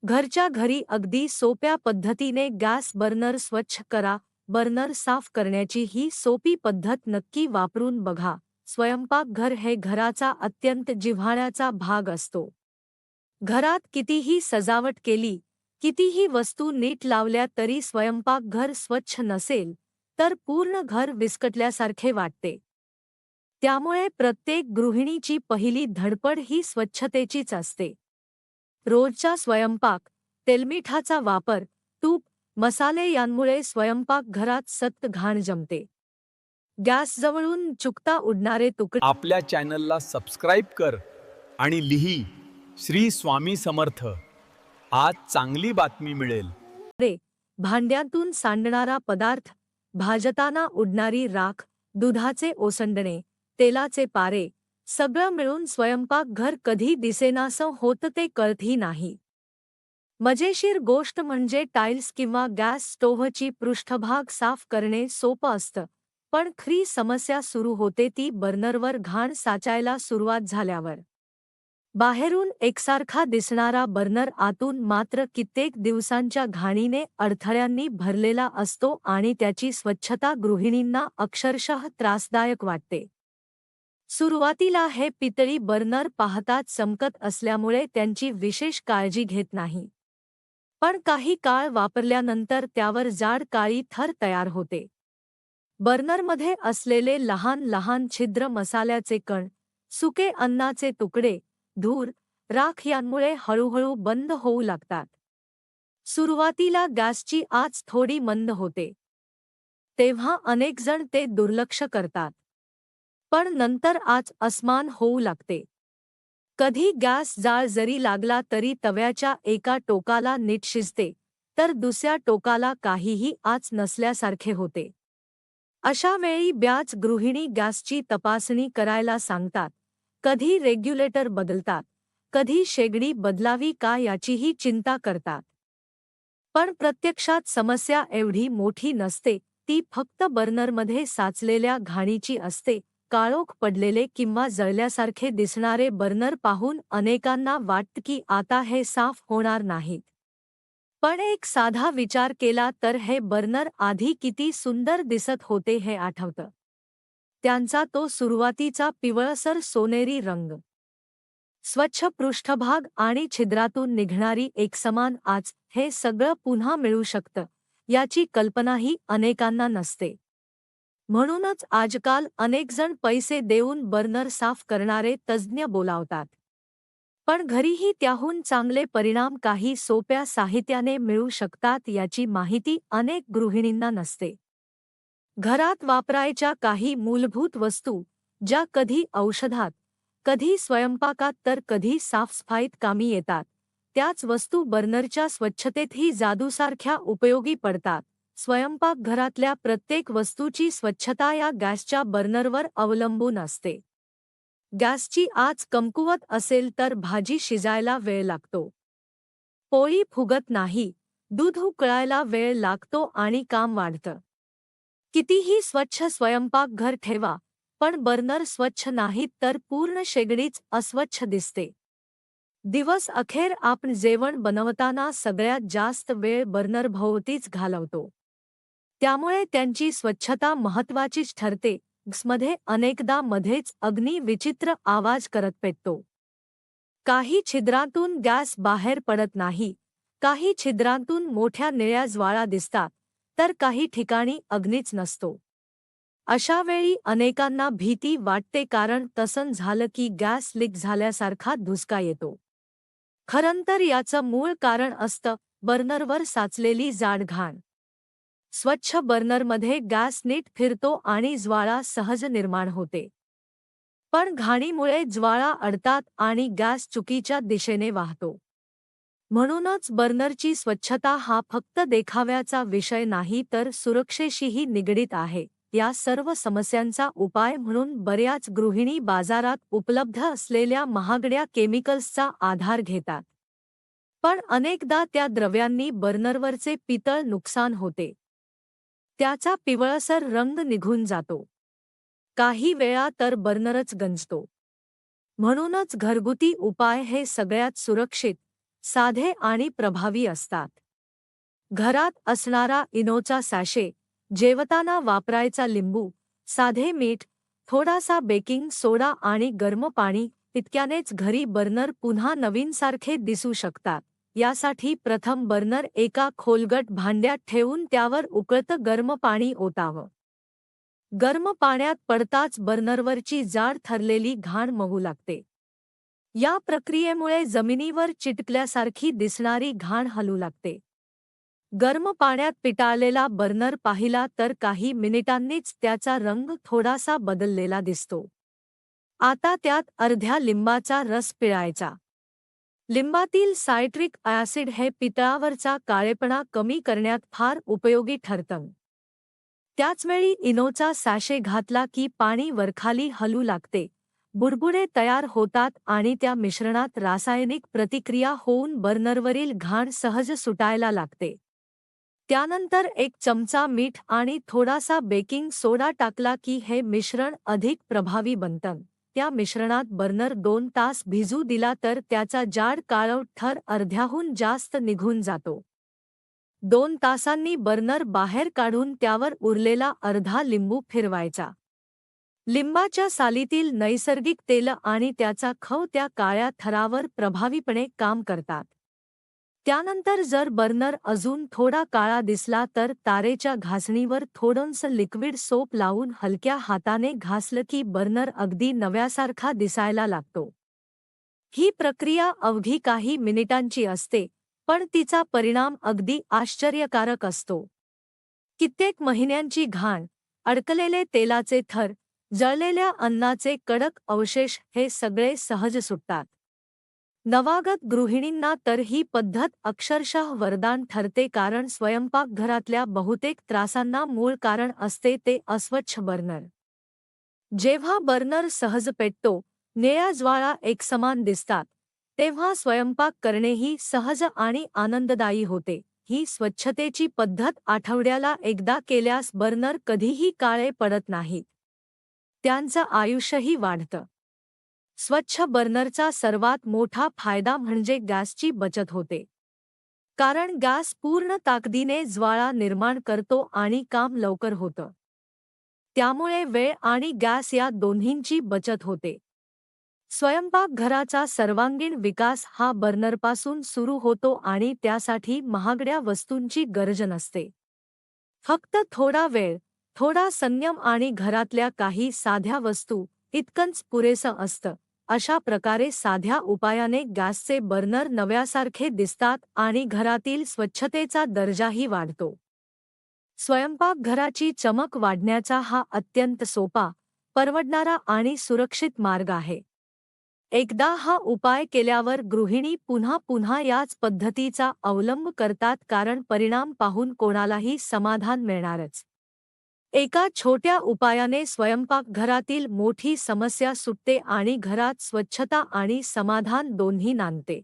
घरच्या घरी अगदी सोप्या पद्धतीने गॅस बर्नर स्वच्छ करा. बर्नर साफ करण्याची ही सोपी पद्धत नक्की वापरून बघा. स्वयंपाकघर हे घराचा अत्यंत जिव्हाळ्याचा भाग असतो. घरात कितीही सजावट केली, कितीही वस्तू नीट लावल्या तरी स्वयंपाकघर स्वच्छ नसेल तर पूर्ण घर विस्कटल्यासारखे वाटते. त्यामुळे प्रत्येक गृहिणीची पहिली धडपड ही स्वच्छतेचीच असते. रोजचा स्वयंपाक, तेलमीठाचा वापर, तूप, मसाले यांमुळे स्वयंपाकघरात सतत घाण जमते. गॅसजवळून चुकता उडणारे तुकडे. आपल्या चॅनलला सबस्क्राईब कर आणि लिही श्री स्वामी समर्थ. आज चांगली बातमी मिळेल. भांड्यातून सांडणारा पदार्थ, भाजताना उडणारी राख, दुधाचे ओसंडणे, तेलाचे पारे, सगळं मिळून स्वयंपाकघर कधी दिसेनासं होतं ते कळतही नाही. मजेशीर गोष्ट म्हणजे टाइल्स किंवा गॅस स्टोव्हची पृष्ठभाग साफ करणे सोपं असतं, पण खरी समस्या सुरू होते ती बर्नरवर घाण साचायला सुरुवात झाल्यावर. बाहेरून एकसारखा दिसणारा बर्नर आतून मात्र कित्येक दिवसांच्या घाणीने अडथळ्यांनी भरलेला असतो आणि त्याची स्वच्छता गृहिणींना अक्षरशः त्रासदायक वाटते. सुरुवातीला हे पितळी बर्नर पाहताच चमकत असल्यामुळे त्यांची विशेष काळजी घेत नाही. पण काही काळ वापरल्यानंतर त्यावर जाड काळी थर तयार होते. बर्नरमध्ये असलेले लहान लहान छिद्र, मसाल्याचे कण, सुके अन्नाचे तुकडे, धूर, राख यांमुळे हळूहळू बंद होऊ लागतात. सुरुवातीला गॅसची आच थोडी मंद होते. तेव्हा अनेक जण ते दुर्लक्ष करतात. पण नंतर आच असमान होऊ लागते. कधी गॅस जाळ जरी लागला तरी तव्याच्या एका टोकाला नीट शिजते, तर दुसऱ्या टोकाला काहीही आच नसल्यासारखे होते. अशा वेळी बऱ्याच गृहिणी गॅसची तपासणी करायला सांगतात. कधी रेग्युलेटर बदलतात, कधी शेगडी बदलावी का याचीही चिंता करतात. पण प्रत्यक्षात समस्या एवढी मोठी नसते, ती फक्त बर्नरमध्ये साचलेल्या घाणीची असते. काळोख पडलेले किंवा जळल्यासारखे दिसणारे बर्नर पाहून अनेकांना वाटतं की आता हे साफ होणार नाहीत. पण एक साधा विचार केला तर हे बर्नर आधी किती सुंदर दिसत होते हे आठवतं. त्यांचा तो सुरुवातीचा पिवळसर सोनेरी रंग, स्वच्छ पृष्ठभाग आणि छिद्रातून निघणारी एकसमान आच, हे सगळं पुन्हा मिळू शकतं याची कल्पनाही अनेकांना नसते. म्हणूनच आजकाल अनेकजण पैसे देऊन बर्नर साफ करणारे तज्ज्ञ बोलावतात. पण घरीही त्याहून चांगले परिणाम काही सोप्या साहित्याने मिळू शकतात याची माहिती अनेक गृहिणींना नसते. घरात वापरायच्या काही मूलभूत वस्तू, ज्या कधी औषधात, कधी स्वयंपाकात तर कधी साफसफाईत कामी येतात, त्याच वस्तू बर्नरच्या स्वच्छतेतही जादूसारख्या उपयोगी पडतात. स्वयंपाकघरातल्या प्रत्येक वस्तूची स्वच्छता या गॅसच्या बर्नरवर अवलंबून असते. गॅसची आच कमकुवत असेल तर भाजी शिजायला वेळ लागतो, पोळी फुगत नाही, दूध उकळायला वेळ लागतो आणि काम वाढतं. कितीही स्वच्छ स्वयंपाकघर ठेवा, पण बर्नर स्वच्छ नाहीत तर पूर्ण शेगडीच अस्वच्छ दिसते. दिवस अखेर आपण जेवण बनवताना सगळ्यात जास्त वेळ बर्नरभोवतीच घालवतो. त्यामुळे त्यांची स्वच्छता महत्त्वाचीच ठरते. गॅसमध्ये अनेकदा मध्येच अग्नी विचित्र आवाज करत पेटतो. काही छिद्रांतून गॅस बाहेर पडत नाही, काही छिद्रांतून मोठ्या निळ्या ज्वाळा दिसतात, तर काही ठिकाणी अग्नीच नसतो. अशा वेळी अनेकांना भीती वाटते, कारण तसं झालं की गॅस लीक झाल्यासारखा धुसका येतो. खरंतर याचं मूळ कारण असतं बर्नरवर साचलेली जाड घाण. स्वच्छ बर्नरमध्ये गॅस नीट फिरतो आणि ज्वाळा सहज निर्माण होते. पण घाणीमुळे ज्वाळा अडतात आणि गॅस चुकीच्या दिशेने वाहतो. म्हणूनच बर्नरची स्वच्छता हा फक्त देखाव्याचा विषय नाही तर सुरक्षेशीही निगडीत आहे. या सर्व समस्यांचा उपाय म्हणून बऱ्याच गृहिणी बाजारात उपलब्ध असलेल्या महागड्या केमिकल्सचा आधार घेतात. पण अनेकदा त्या द्रव्यांनी बर्नरवरचे पितळ नुकसान होते. त्याचा पिवळसर रंग निघून जातो. काही वेळा तर बर्नरच गंजतो. म्हणूनच घरगुती उपाय हे सगळ्यात सुरक्षित, साधे आणि प्रभावी असतात. घरात असणारा इनोचा सॅशे, जेवताना वापरायचा लिंबू, साधे मीठ, थोडासा बेकिंग सोडा आणि गरम पाणी इतक्यानेच घरी बर्नर पुन्हा नवीनसारखे दिसू शकतात. यासाठी प्रथम बर्नर एका खोलगट भांड्यात ठेवून त्यावर उकळतं गरम पाणी ओतावं. गरम पाण्यात पडताच बर्नरवरची जाड थरलेली घाण मऊ लागते. या प्रक्रियेमुळे जमिनीवर चिटकल्यासारखी दिसणारी घाण हलू लागते. गरम पाण्यात पिटाळलेला बर्नर पाहिला तर काही मिनिटांनीच त्याचा रंग थोडासा बदललेला दिसतो. आता त्यात अर्ध्या लिंबाचा रस पिळायचा. लिंबातील सायट्रिक ॲसिड हे पितळावरचा काळेपणा कमी करण्यात फार उपयोगी ठरतं. त्याचवेळी इनोचा सॅशे घातला की पाणी वरखाली हलू लागते, बुडबुडे तयार होतात आणि त्या मिश्रणात रासायनिक प्रतिक्रिया होऊन बर्नरवरील घाण सहज सुटायला लागते. त्यानंतर 1 चमचा मीठ आणि थोडासा बेकिंग सोडा टाकला की हे मिश्रण अधिक प्रभावी बनतं. त्या मिश्रणात बर्नर 2 तास भिजू दिला तर त्याचा जाड काळवट थर अर्ध्याहून जास्त निघून जातो. 2 तासांनी बर्नर बाहेर काढून त्यावर उरलेला अर्धा लिंबू फिरवायचा. लिंबाच्या सालीतील नैसर्गिक तेल आणि त्याचा खव त्या काळ्या थरावर प्रभावीपणे काम करतात. त्यानंतर जर बर्नर अजून थोडा काळा दिसला तर तारेच्या घासणीवर थोडंसं लिक्विड सोप लावून हलक्या हाताने घासलं की बर्नर अगदी नव्यासारखा दिसायला लागतो. ही प्रक्रिया अवघी काही मिनिटांची असते, पण तिचा परिणाम अगदी आश्चर्यकारक असतो. कित्येक महिन्यांची घाण, अडकलेले तेलाचे थर, जळलेल्या अन्नाचे कडक अवशेष हे सगळे सहज सुटतात. नवागत गृहिणींना तर ही पद्धत अक्षरशः वरदान ठरते, कारण स्वयंपाकघरातल्या बहुतेक त्रासांना मूळ कारण असते ते अस्वच्छ बर्नर. जेव्हा बर्नर सहज पेटतो, निळ्या ज्वाळा एकसमान दिसतात, तेव्हा स्वयंपाक करणेही सहज आणि आनंददायी होते. ही स्वच्छतेची पद्धत आठवड्याला एकदा केल्यास बर्नर कधीही काळे पडत नाहीत. त्यांचं आयुष्यही वाढतं. स्वच्छ बर्नरचा सर्वात मोठा फायदा म्हणजे गॅसची बचत होते. कारण गॅस पूर्ण ताकदीने ज्वाळा निर्माण करतो आणि काम लवकर होतं. त्यामुळे वेळ आणि गॅस या दोन्हींची बचत होते. स्वयंपाकघराचा सर्वांगीण विकास हा बर्नरपासून सुरू होतो आणि त्यासाठी महागड्या वस्तूंची गरज नसते. फक्त थोडा वेळ, थोडा संयम आणि घरातल्या काही साध्या वस्तू इतकंच पुरेसं असतं. अशा प्रकारे साध्या उपायाने गॅसचे बर्नर नव्यासारखे दिसतात आणि घरातील स्वच्छतेचा दर्जाही वाढतो. स्वयंपाकघराची चमक वाढण्याचा हा अत्यंत सोपा, परवडणारा आणि सुरक्षित मार्ग आहे. एकदा हा उपाय केल्यावर गृहिणी पुन्हा पुन्हा याच पद्धतीचा अवलंब करतात, कारण परिणाम पाहून कोणालाही समाधान मिळणारच. एका छोट्या उपायाने स्वयंपाकघरातील मोठी समस्या सुटते आणि घरात स्वच्छता आणि समाधान दोन्ही नांदते.